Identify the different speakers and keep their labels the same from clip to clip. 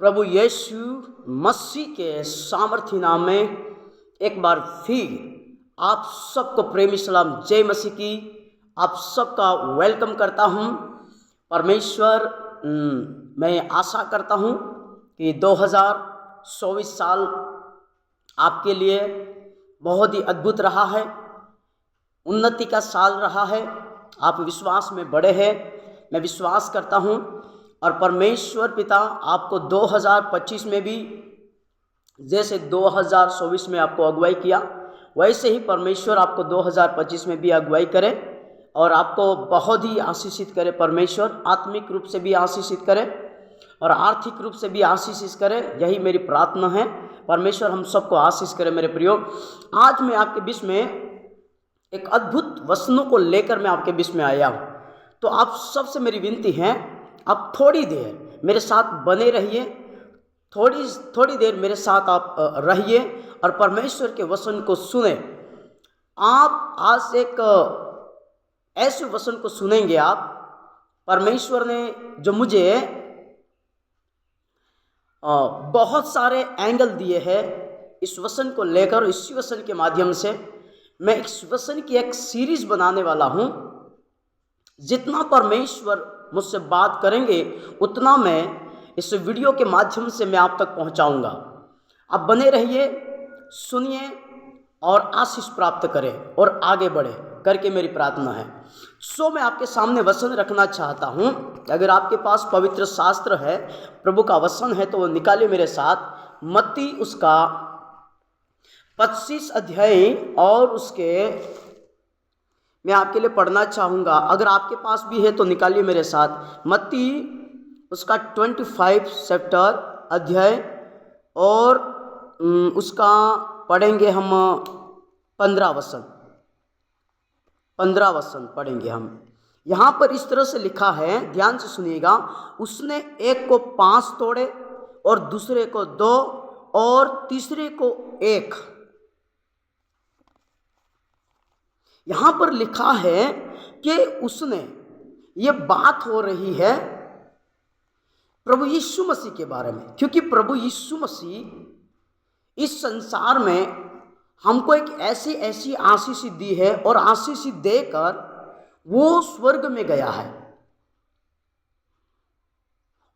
Speaker 1: प्रभु यीशु मसीह के सामर्थ्य नाम में एक बार फिर आप सबको प्रेमी सलाम, जय मसीह की। आप सबका वेलकम करता हूं। परमेश्वर मैं आशा करता हूं कि 2024 साल आपके लिए बहुत ही अद्भुत रहा है, उन्नति का साल रहा है। आप विश्वास में बड़े हैं, मैं विश्वास करता हूं। और परमेश्वर पिता आपको 2025 में भी जैसे 2024 में आपको अगुवाई किया, वैसे ही परमेश्वर आपको 2025 में भी अगुवाई करे और आपको बहुत ही आशीषित करे। परमेश्वर आत्मिक रूप से भी आशीषित करे और आर्थिक रूप से भी आशीषित करे, यही मेरी प्रार्थना है। परमेश्वर हम सबको आशीष करे। मेरे प्रियो, आज मैं आपके बीच में एक अद्भुत वचनों को लेकर मैं आपके बीच में आया हूँ। तो आप सबसे मेरी विनती है, आप थोड़ी देर मेरे साथ बने रहिए, थोड़ी देर मेरे साथ आप रहिए और परमेश्वर के वचन को सुने। आप आज एक ऐसे वचन को सुनेंगे। आप परमेश्वर ने जो मुझे बहुत सारे एंगल दिए हैं इस वचन को लेकर, इसी वचन के माध्यम से मैं इस वचन की एक सीरीज बनाने वाला हूँ। जितना परमेश्वर मुझसे बात करेंगे उतना मैं इस वीडियो के माध्यम से मैं आप तक पहुंचाऊंगा। आप बने रहिए, सुनिए और आशीष प्राप्त करें और आगे बढ़े करके मेरी प्रार्थना है। मैं आपके सामने वचन रखना चाहता हूं। अगर आपके पास पवित्र शास्त्र है, प्रभु का वचन है, तो वो निकालिए मेरे साथ। मत्ती उसका 25 अध्याय और उसके मैं आपके लिए पढ़ना चाहूँगा। अगर आपके पास भी है तो निकालिए मेरे साथ। मत्ती उसका 25 चैप्टर अध्याय और उसका पढ़ेंगे हम 15 वचन पढ़ेंगे हम। यहाँ पर इस तरह से लिखा है, ध्यान से सुनिएगा। उसने एक को 5 तोड़े और दूसरे को 2 और तीसरे को 1। यहां पर लिखा है कि उसने, ये बात हो रही है प्रभु यीशु मसीह के बारे में, क्योंकि प्रभु यीशु मसीह इस संसार में हमको एक ऐसी आशीष दी है और आशीष देकर वो स्वर्ग में गया है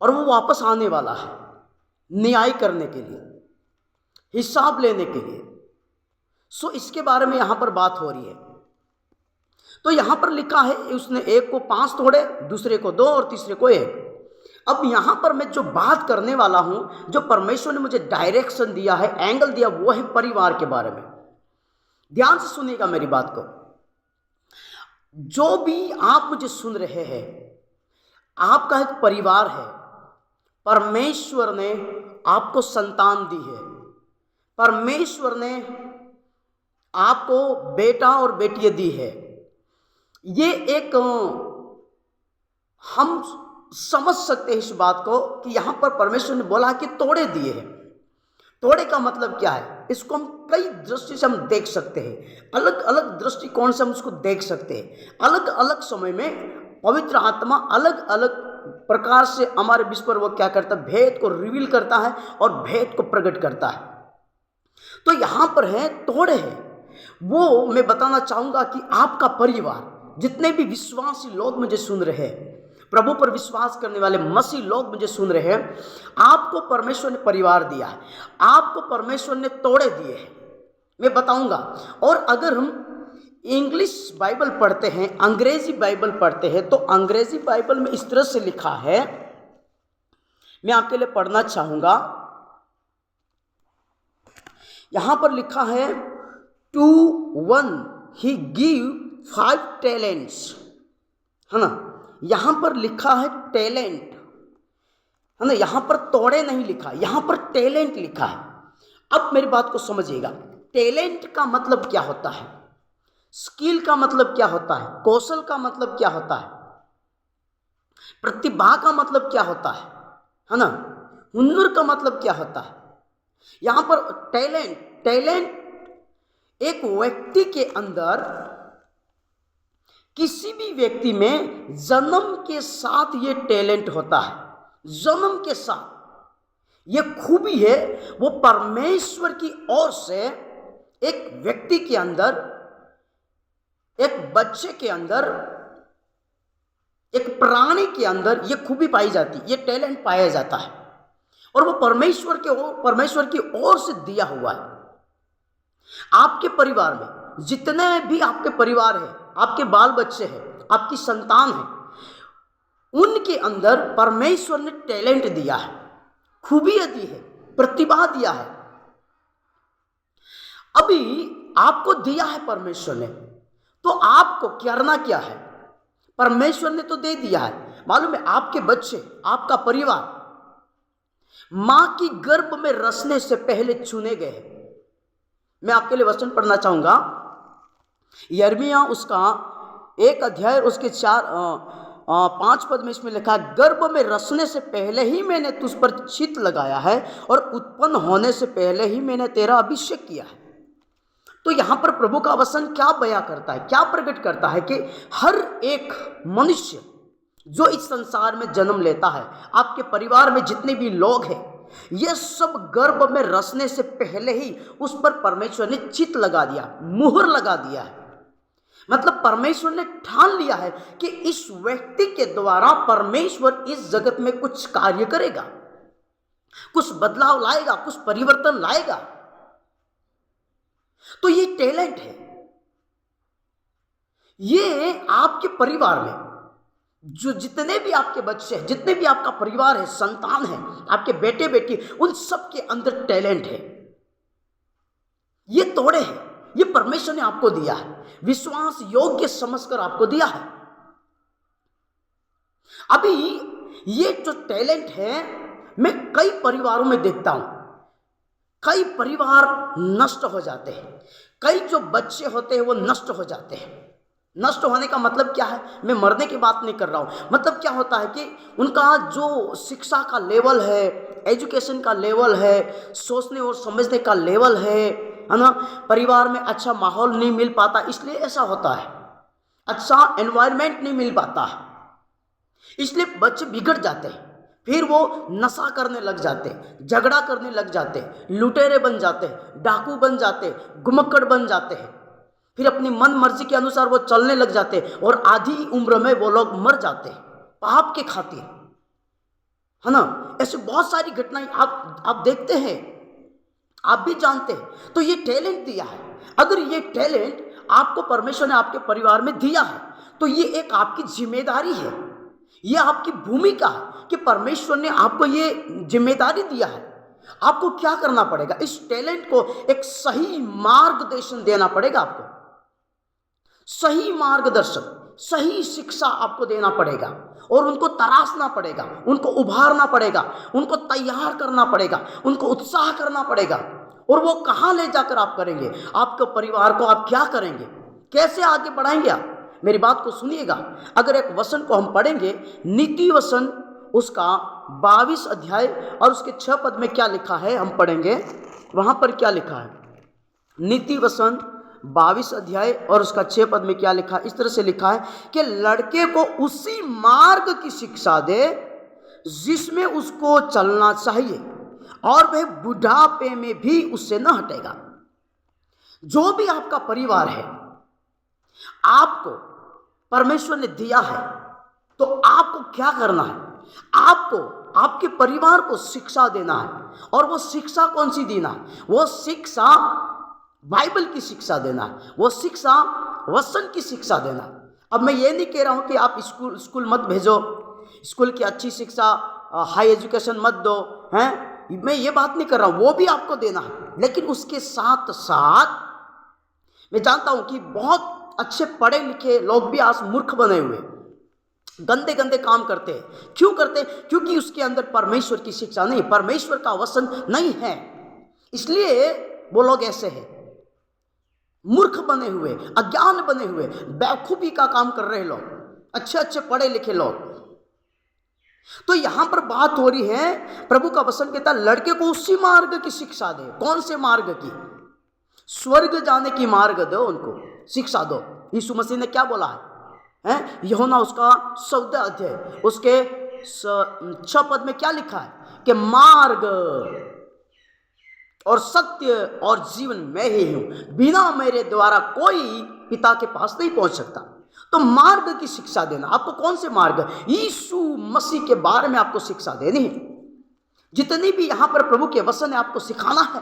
Speaker 1: और वो वापस आने वाला है न्याय करने के लिए, हिसाब लेने के लिए। इसके बारे में यहां पर बात हो रही है। तो यहां पर लिखा है उसने एक को 5 तोड़े, दूसरे को 2 और तीसरे को 1। अब यहां पर मैं जो बात करने वाला हूं, जो परमेश्वर ने मुझे डायरेक्शन दिया है, एंगल दिया, वो है परिवार के बारे में। ध्यान से सुनिएगा मेरी बात को। जो भी आप मुझे सुन रहे हैं, आपका एक परिवार है। परमेश्वर ने आपको संतान दी है। परमेश्वर ने आपको बेटा और बेटियां दी है। ये एक हम समझ सकते हैं इस बात को कि यहां पर परमेश्वर ने बोला कि तोड़े दिए हैं। तोड़े का मतलब क्या है? इसको हम कई दृष्टि से हम देख सकते हैं, अलग अलग दृष्टिकोण से हम उसको देख सकते हैं। अलग अलग समय में पवित्र आत्मा अलग अलग प्रकार से हमारे बीच पर वो क्या करता है, भेद को रिवील करता है और भेद को प्रकट करता है। तो यहां पर है तोड़े हैं, वो मैं बताना चाहूंगा कि आपका परिवार, जितने भी विश्वासी लोग मुझे सुन रहे हैं, प्रभु पर विश्वास करने वाले मसीह लोग मुझे सुन रहे हैं, आपको परमेश्वर ने परिवार दिया है, आपको परमेश्वर ने तोड़े दिए हैं। मैं बताऊंगा। और अगर हम इंग्लिश बाइबल पढ़ते हैं, अंग्रेजी बाइबल पढ़ते हैं, तो अंग्रेजी बाइबल में इस तरह से लिखा है, मैं आपके लिए पढ़ना चाहूंगा। यहां पर लिखा है, to one he give 5 talents, है ना। यहां पर लिखा है टैलेंट, है ना। यहां पर तोड़े नहीं लिखा, यहां पर टैलेंट लिखा है। अब मेरी बात को समझिएगा। टैलेंट का मतलब क्या होता है? स्किल का मतलब क्या होता है? कौशल का मतलब क्या होता है? प्रतिभा का मतलब क्या होता है ना। हुनर का मतलब क्या होता है? यहां पर टैलेंट एक व्यक्ति के अंदर, किसी भी व्यक्ति में जन्म के साथ ये टैलेंट होता है। जन्म के साथ ये खूबी है, वो परमेश्वर की ओर से एक व्यक्ति के अंदर, एक बच्चे के अंदर, एक प्राणी के अंदर ये खूबी पाई जाती, ये टैलेंट पाया जाता है, और वो परमेश्वर की ओर से दिया हुआ है। आपके परिवार में जितने भी आपके परिवार है, आपके बाल बच्चे हैं, आपकी संतान है, उनके अंदर परमेश्वर ने टैलेंट दिया है, खूबियां दी है, प्रतिभा दिया है। अभी आपको दिया है परमेश्वर ने, तो आपको करना क्या है? परमेश्वर ने तो दे दिया है, मालूम है, आपके बच्चे, आपका परिवार मां की गर्भ में रचने से पहले चुने गए। मैं आपके लिए वचन पढ़ना चाहूंगा, यिर्मयाह उसका 1 अध्याय उसके 5 पद में इसमें लिखा है, गर्भ में रचने से पहले ही मैंने तुझ पर चित्त लगाया है और उत्पन्न होने से पहले ही मैंने तेरा अभिषेक किया है। तो यहां पर प्रभु का वचन क्या बयां करता है, क्या प्रकट करता है कि हर एक मनुष्य जो इस संसार में जन्म लेता है, आपके परिवार में जितने भी लोग हैं, ये सब गर्भ में रचने से पहले ही उस पर परमेश्वर ने चित्त लगा दिया, मुहर लगा दिया है। मतलब परमेश्वर ने ठान लिया है कि इस व्यक्ति के द्वारा परमेश्वर इस जगत में कुछ कार्य करेगा, कुछ बदलाव लाएगा, कुछ परिवर्तन लाएगा। तो ये टैलेंट है। ये आपके परिवार में जो जितने भी आपके बच्चे हैं, जितने भी आपका परिवार है, संतान है, आपके बेटे बेटी, उन सब के अंदर टैलेंट है। ये तोड़े हैं, ये परमेश्वर ने आपको दिया है, विश्वास योग्य समझकर आपको दिया है। अभी ये जो टैलेंट है, मैं कई परिवारों में देखता हूं, कई परिवार नष्ट हो जाते हैं, कई जो बच्चे होते हैं वो नष्ट हो जाते हैं। नष्ट होने का मतलब क्या है? मैं मरने की बात नहीं कर रहा हूं। मतलब क्या होता है कि उनका जो शिक्षा का लेवल है, एजुकेशन का लेवल है, सोचने और समझने का लेवल है ना, परिवार में अच्छा माहौल नहीं मिल पाता, इसलिए ऐसा होता है। अच्छा एनवायरनमेंट नहीं मिल पाता है, इसलिए बच्चे बिगड़ जाते हैं। फिर वो नशा करने लग जाते, झगड़ा करने लग जाते, लुटेरे बन जाते, डाकू बन जाते, गुमक्कड़ बन जाते हैं। फिर अपनी मन मर्जी के अनुसार वो चलने लग जाते और आधी उम्र में वो लोग मर जाते पाप के खातिर, है ना। ऐसे बहुत सारी घटनाएं आप देखते हैं, आप भी जानते हैं। तो ये टैलेंट दिया है। अगर ये टैलेंट आपको परमेश्वर ने आपके परिवार में दिया है, तो ये एक आपकी जिम्मेदारी है, ये आपकी भूमिका है कि परमेश्वर ने आपको ये जिम्मेदारी दिया है। आपको क्या करना पड़ेगा? इस टैलेंट को एक सही मार्गदर्शन देना पड़ेगा, आपको सही मार्गदर्शन, सही शिक्षा आपको देना पड़ेगा, और उनको तराशना पड़ेगा, उनको उभारना पड़ेगा, उनको तैयार करना पड़ेगा, उनको उत्साह करना पड़ेगा। और वो कहाँ ले जाकर आप करेंगे? आपके परिवार को आप क्या करेंगे? कैसे आगे बढ़ाएंगे आप? मेरी बात को सुनिएगा। अगर एक वचन को हम पढ़ेंगे, नीति वचन उसका 22 अध्याय और उसके 6 पद में क्या लिखा है, हम पढ़ेंगे। वहां पर क्या लिखा है? नीति वचन 22 अध्याय और उसका 6 पद में क्या लिखा है? इस तरह से लिखा है कि लड़के को उसी मार्ग की शिक्षा दे जिसमें उसको चलना चाहिए, और वह बुढ़ापे में भी उससे न हटेगा। जो भी आपका परिवार है, आपको परमेश्वर ने दिया है, तो आपको क्या करना है? आपको आपके परिवार को शिक्षा देना है। और वो शिक्षा कौन सी देना है? वो शिक्षा बाइबल की शिक्षा देना है, वो शिक्षा वचन की शिक्षा देना। अब मैं ये नहीं कह रहा हूं कि आप स्कूल मत भेजो, स्कूल की अच्छी शिक्षा, हाई एजुकेशन मत दो, हैं, मैं ये बात नहीं कर रहा हूं, वो भी आपको देना है। लेकिन उसके साथ साथ मैं जानता हूं कि बहुत अच्छे पढ़े लिखे लोग भी आज मूर्ख बने हुए, गंदे गंदे काम करते हैं। क्यों करते हैं? क्योंकि उसके अंदर परमेश्वर की शिक्षा नहीं, परमेश्वर का वचन नहीं है, इसलिए वो लोग ऐसे हैं, मूर्ख बने हुए, अज्ञान बने हुए, बेवकूफी का काम कर रहे लोग, अच्छे अच्छे पढ़े लिखे लोग। तो यहां पर बात हो रही है, प्रभु का वचन कहता है लड़के को उसी मार्ग की शिक्षा दे। कौन से मार्ग की? स्वर्ग जाने की मार्ग दो, उनको शिक्षा दो। यीशु मसीह ने क्या बोला है? यूहन्ना उसका 14 अध्याय उसके 6 पद में क्या लिखा है कि मार्ग और सत्य और जीवन मैं ही हूं, बिना मेरे द्वारा कोई पिता के पास नहीं पहुंच सकता। तो मार्ग की शिक्षा देना, आपको कौन से मार्ग? यीशु मसीह के बारे में आपको शिक्षा देनी है। जितनी भी यहां पर प्रभु के वचन है आपको सिखाना है,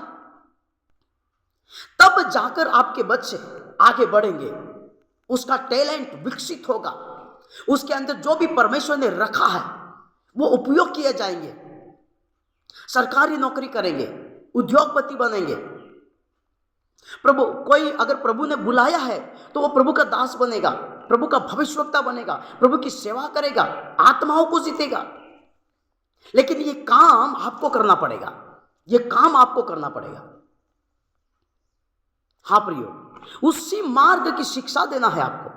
Speaker 1: तब जाकर आपके बच्चे आगे बढ़ेंगे, उसका टैलेंट विकसित होगा, उसके अंदर जो भी परमेश्वर ने रखा है वो उपयोग किए जाएंगे, सरकारी नौकरी करेंगे, उद्योगपति बनेंगे। प्रभु कोई अगर प्रभु ने बुलाया है तो वो प्रभु का दास बनेगा, प्रभु का भविष्यवक्ता बनेगा, प्रभु की सेवा करेगा, आत्माओं को जीतेगा। लेकिन ये काम आपको करना पड़ेगा, ये काम आपको करना पड़ेगा। हाँ प्रियो, उसी मार्ग की शिक्षा देना है आपको,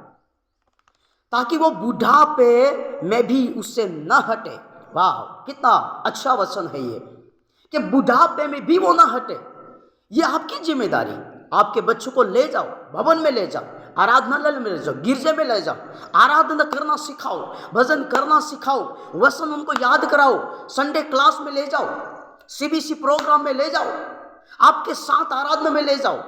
Speaker 1: ताकि वो बुढ़ापे में भी उससे न हटे। वाह, कितना अच्छा वचन है ये, कि बुढ़ापे में भी वो ना हटे। ये आपकी जिम्मेदारी। आपके बच्चों को ले जाओ, भवन में ले जाओ, आराधनालय में ले जाओ, गिरजे में ले जाओ, आराधना करना सिखाओ, भजन करना सिखाओ, वचन उनको याद कराओ, संडे क्लास में ले जाओ, सीबीसी प्रोग्राम में ले जाओ, आपके साथ आराधना में ले जाओ।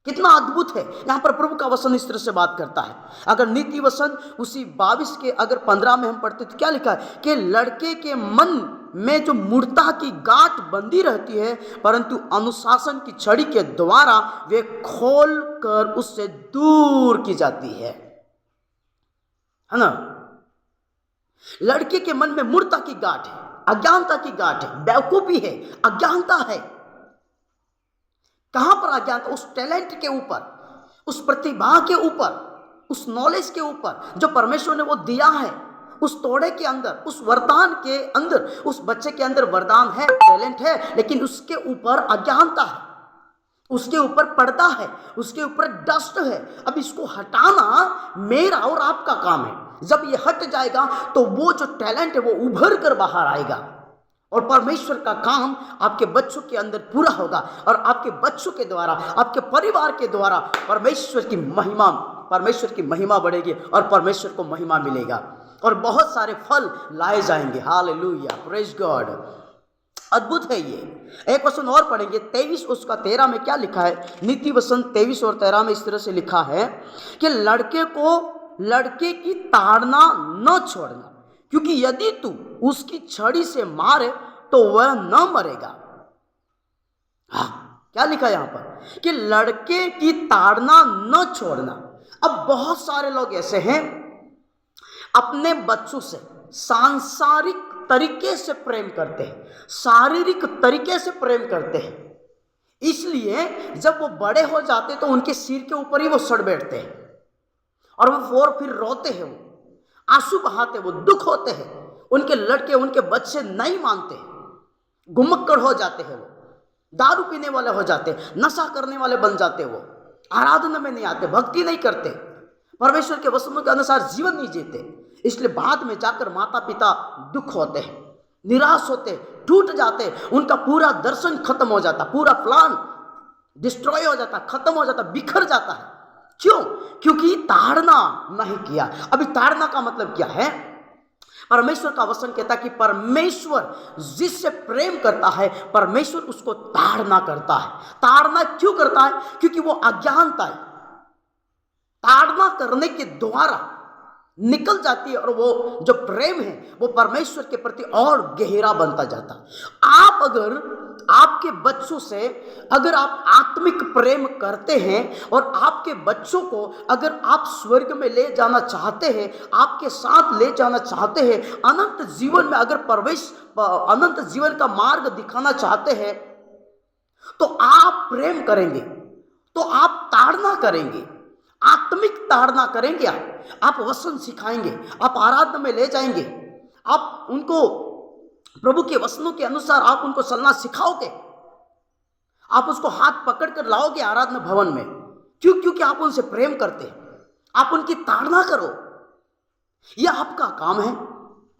Speaker 1: कितना अद्भुत है। यहां पर प्रभु का वचन इस तरह से बात करता है। अगर नीति वचन उसी 22 के अगर 15 में हम पढ़ते तो क्या लिखा है कि लड़के के मन में जो मूर्खता की गांठ बंदी रहती है, परंतु अनुशासन की छड़ी के द्वारा वे खोल कर उससे दूर की जाती है ना। लड़के के मन में मूर्खता की गांठ है, अज्ञानता की गांठ है, बेवकूफी है, अज्ञानता है। कहां पर अज्ञानता? उस टैलेंट के ऊपर, उस प्रतिभा के ऊपर, उस नॉलेज के ऊपर जो परमेश्वर ने वो दिया है, उस तोड़े के अंदर, उस वरदान के अंदर, उस बच्चे के अंदर वरदान है, टैलेंट है, लेकिन उसके ऊपर अज्ञानता है, उसके ऊपर पर्दा है, उसके ऊपर डस्ट है। अब इसको हटाना मेरा और आपका काम है। जब ये हट जाएगा तो वो जो टैलेंट है वो उभर कर बाहर आएगा और परमेश्वर का काम आपके बच्चों के अंदर पूरा होगा, और आपके बच्चों के द्वारा, आपके परिवार के द्वारा परमेश्वर की महिमा बढ़ेगी और परमेश्वर को महिमा मिलेगा और बहुत सारे फल लाए जाएंगे। Hallelujah, praise God. अद्भुत है ये। एक वचन और पढ़ेंगे, 23 उसका 13 में क्या लिखा है? नीति वचन 23 और 13 में इस तरह से लिखा है कि लड़के को लड़के की ताड़ना न छोड़ना, क्योंकि यदि तू उसकी छड़ी से मारे तो वह न मरेगा। हाँ, क्या लिखा यहां पर कि लड़के की ताड़ना न छोड़ना। अब बहुत सारे लोग ऐसे हैं अपने बच्चों से सांसारिक तरीके से प्रेम करते हैं, शारीरिक तरीके से प्रेम करते हैं, इसलिए जब वो बड़े हो जाते तो उनके सिर के ऊपर ही वो सड़ बैठते हैं और वो फिर रोते हैं, वो आंसू बहाते, वो दुख होते हैं। उनके लड़के, उनके बच्चे नहीं मानते, गुमक्कड़ हो जाते हैं, वो दारू पीने वाले हो जाते, नशा करने वाले बन जाते, वो आराधना में नहीं आते, भक्ति नहीं करते, परमेश्वर के वचनों के अनुसार जीवन नहीं जीते। इसलिए बाद में जाकर माता पिता दुख होते हैं, निराश होते, टूट जाते, उनका पूरा दर्शन खत्म हो जाता, पूरा प्लान डिस्ट्रॉय हो जाता, खत्म हो जाता, बिखर जाता है। क्यों? क्योंकि ताड़ना नहीं किया। अभी ताड़ना का मतलब क्या है? परमेश्वर का वचन कहता है कि परमेश्वर जिससे प्रेम करता है परमेश्वर उसको ताड़ना करता है। ताड़ना क्यों करता है? क्योंकि वो अज्ञानता है, ताड़ना करने के द्वारा निकल जाती है और वो जो प्रेम है वो परमेश्वर के प्रति और गहरा बनता जाता है। आप अगर आपके बच्चों से अगर आप आत्मिक प्रेम करते हैं और आपके बच्चों को अगर आप स्वर्ग में ले जाना चाहते हैं, आपके साथ ले जाना चाहते हैं, अनंत जीवन में अगर अनंत जीवन का मार्ग दिखाना चाहते हैं, तो आप प्रेम करेंगे, तो आप ताड़ना करेंगे, आत्मिक ताड़ना करेंगे। आप वचन सिखाएंगे, आप आराधना में ले जाएंगे, आप उनको प्रभु के वचनों के अनुसार आप उनको चलना सिखाओगे, आप उसको हाथ पकड़ कर लाओगे आराधना भवन में। क्यों? क्योंकि आप उनसे प्रेम करते हैं, आप उनकी ताड़ना करो, यह आपका काम है।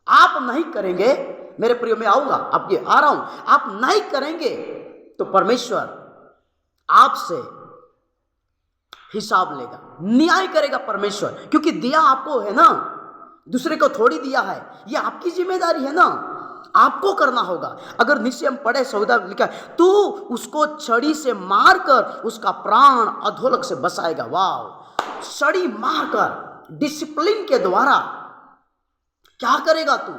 Speaker 1: आप नहीं करेंगे, मेरे प्रिय, मैं आऊंगा, आपके आ रहा हूं, आप नहीं करेंगे तो परमेश्वर आपसे हिसाब लेगा, न्याय करेगा परमेश्वर, क्योंकि दिया आपको है ना, दूसरे को थोड़ी दिया है, यह आपकी जिम्मेदारी है ना। आपको करना होगा। अगर नीचे हम पढ़े सौदा लिखा है, तू उसको छड़ी से मारकर उसका प्राण अधोलोक से बचाएगा। वाह, छड़ी मारकर डिसिप्लिन के द्वारा क्या करेगा तू?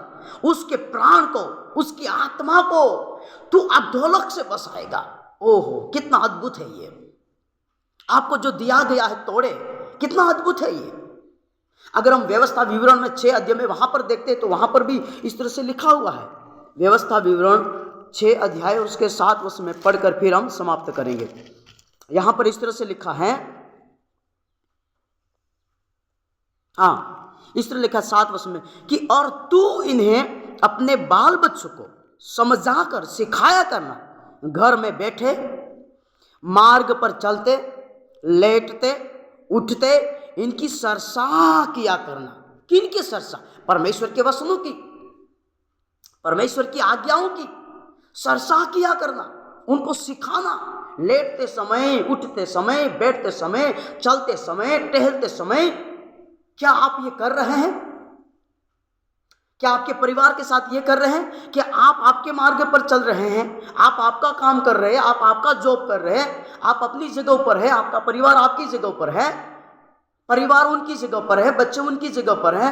Speaker 1: उसके प्राण को, उसकी आत्मा को तू अधोलोक से बचाएगा। ओहो, कितना अद्भुत है ये। आपको जो दिया गया है तोड़े, कितना अद्भुत है ये। अगर हम व्यवस्था विवरण में 6 अध्याय में वहां पर देखते हैं तो वहां पर भी इस तरह से लिखा हुआ है। व्यवस्था विवरण 6 अध्याय और उसके 7 वचन में पढ़कर फिर हम समाप्त करेंगे। यहां पर इस तरह से लिखा है, इस तरह लिखा 7 वचन में कि और तू इन्हें अपने बाल बच्चों को समझाकर सिखाया करना, घर में बैठे, मार्ग पर चलते, लेटते, उठते इनकी सरसा किया करना। किनकी सरसा? परमेश्वर के वचनों की, परमेश्वर की आज्ञाओं की सरसा किया करना, उनको सिखाना। लेटते समय, उठते समय, बैठते समय, चलते समय, टहलते समय। क्या आप ये कर रहे हैं? क्या आपके परिवार के साथ ये कर रहे हैं? क्या आप आपके मार्ग पर चल रहे हैं? आप आपका काम कर रहे हैं, आप आपका जॉब कर रहे हैं, आप अपनी जगह पर है, आपका परिवार आपकी जगह पर है, परिवार उनकी जगह पर है, बच्चे उनकी जगह पर है।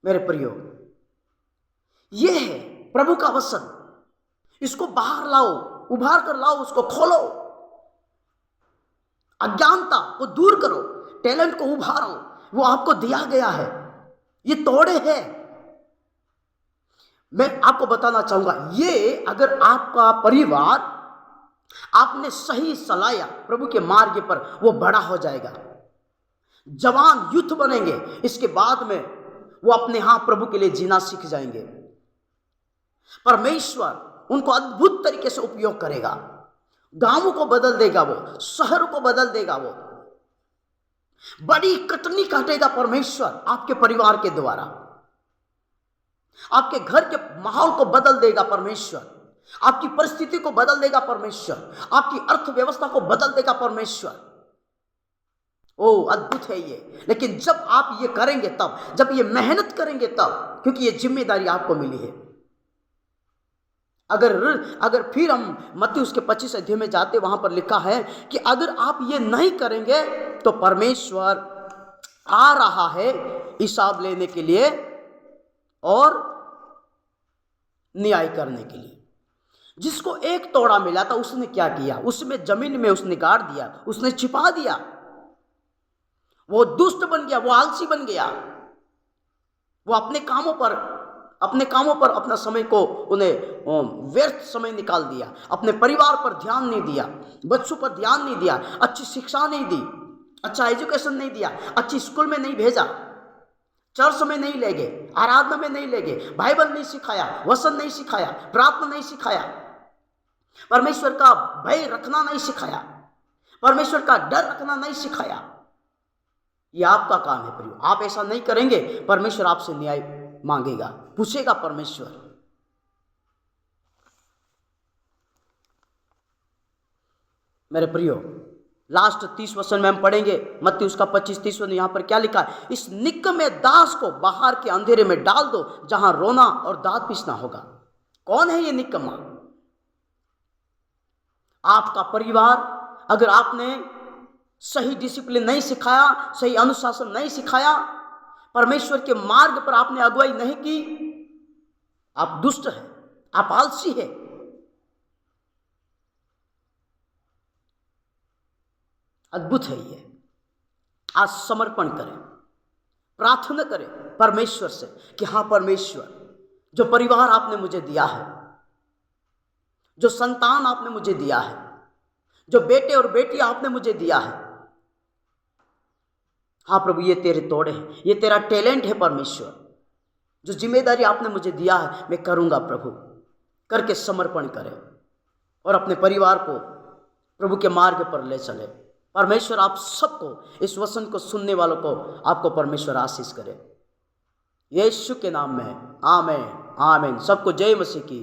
Speaker 1: मेरे प्रियो, ये है प्रभु का वचन। इसको बाहर लाओ, उभार कर लाओ, उसको खोलो, अज्ञानता को दूर करो, टैलेंट को उभारो। वो आपको दिया गया है, ये तोड़े हैं। मैं आपको बताना चाहूंगा, ये अगर आपका परिवार आपने सही चलाया प्रभु के मार्ग पर, वो बड़ा हो जाएगा, जवान युद्ध बनेंगे। इसके बाद में वो अपने यहां प्रभु के लिए जीना सीख जाएंगे। परमेश्वर उनको अद्भुत तरीके से उपयोग करेगा, गांवों को बदल देगा, वो शहर को बदल देगा, वो बड़ी कटनी काटेगा परमेश्वर आपके परिवार के द्वारा। आपके घर के माहौल को बदल देगा परमेश्वर, आपकी परिस्थिति को बदल देगा परमेश्वर, आपकी अर्थव्यवस्था को बदल देगा परमेश्वर। ओ अद्भुत है ये। लेकिन जब आप ये करेंगे तब, जब ये मेहनत करेंगे तब, क्योंकि ये जिम्मेदारी आपको मिली है। अगर फिर हम मत्ती उसके 25 अध्याय में जाते, वहां पर लिखा है कि अगर आप ये नहीं करेंगे तो परमेश्वर आ रहा है हिसाब लेने के लिए और न्याय करने के लिए। जिसको एक तोड़ा मिला था उसने क्या किया? उसमें जमीन में उसने गाड़ दिया, उसने छिपा दिया। वो दुष्ट बन गया, वो आलसी बन गया, वो अपने कामों पर अपना समय को उन्हें व्यर्थ समय निकाल दिया, अपने परिवार पर ध्यान नहीं दिया, बच्चों पर ध्यान नहीं दिया, अच्छी शिक्षा नहीं दी, अच्छा एजुकेशन नहीं दिया, अच्छी स्कूल में नहीं भेजा, चर्च में नहीं ले गए, आराधना में नहीं ले गए, बाइबल नहीं सिखाया, वचन नहीं सिखाया, प्रार्थना नहीं सिखाया, परमेश्वर का भय रखना नहीं सिखाया, परमेश्वर का डर रखना नहीं सिखाया। ये आपका काम है प्रियो। आप ऐसा नहीं करेंगे, परमेश्वर आपसे न्याय मांगेगा, पूछेगा परमेश्वर। मेरे प्रियो, लास्ट 30 वचन में हम पढ़ेंगे, मत्ती उसका 25-30 वचन। यहां पर क्या लिखा है? इस निकम्मे दास को बाहर के अंधेरे में डाल दो, जहां रोना और दांत पीसना होगा। कौन है ये निकम्मा? आपका परिवार। अगर आपने सही डिसिप्लिन नहीं सिखाया, सही अनुशासन नहीं सिखाया, परमेश्वर के मार्ग पर आपने अगुवाई नहीं की, आप दुष्ट हैं, आप आलसी हैं। अद्भुत है ये। आज समर्पण करें, प्रार्थना करें परमेश्वर से कि हाँ परमेश्वर, जो परिवार आपने मुझे दिया है, जो संतान आपने मुझे दिया है, जो बेटे और बेटी आपने मुझे दिया है, हाँ प्रभु ये तेरे तोड़े हैं, ये तेरा टैलेंट है परमेश्वर। जो जिम्मेदारी आपने मुझे दिया है मैं करूँगा प्रभु, करके समर्पण करें और अपने परिवार को प्रभु के मार्ग पर ले चले। परमेश्वर आप सबको, इस वचन को सुनने वालों को, आपको परमेश्वर आशीष करे, यीशु के नाम में आमीन आमीन। सबको जय मसीह की।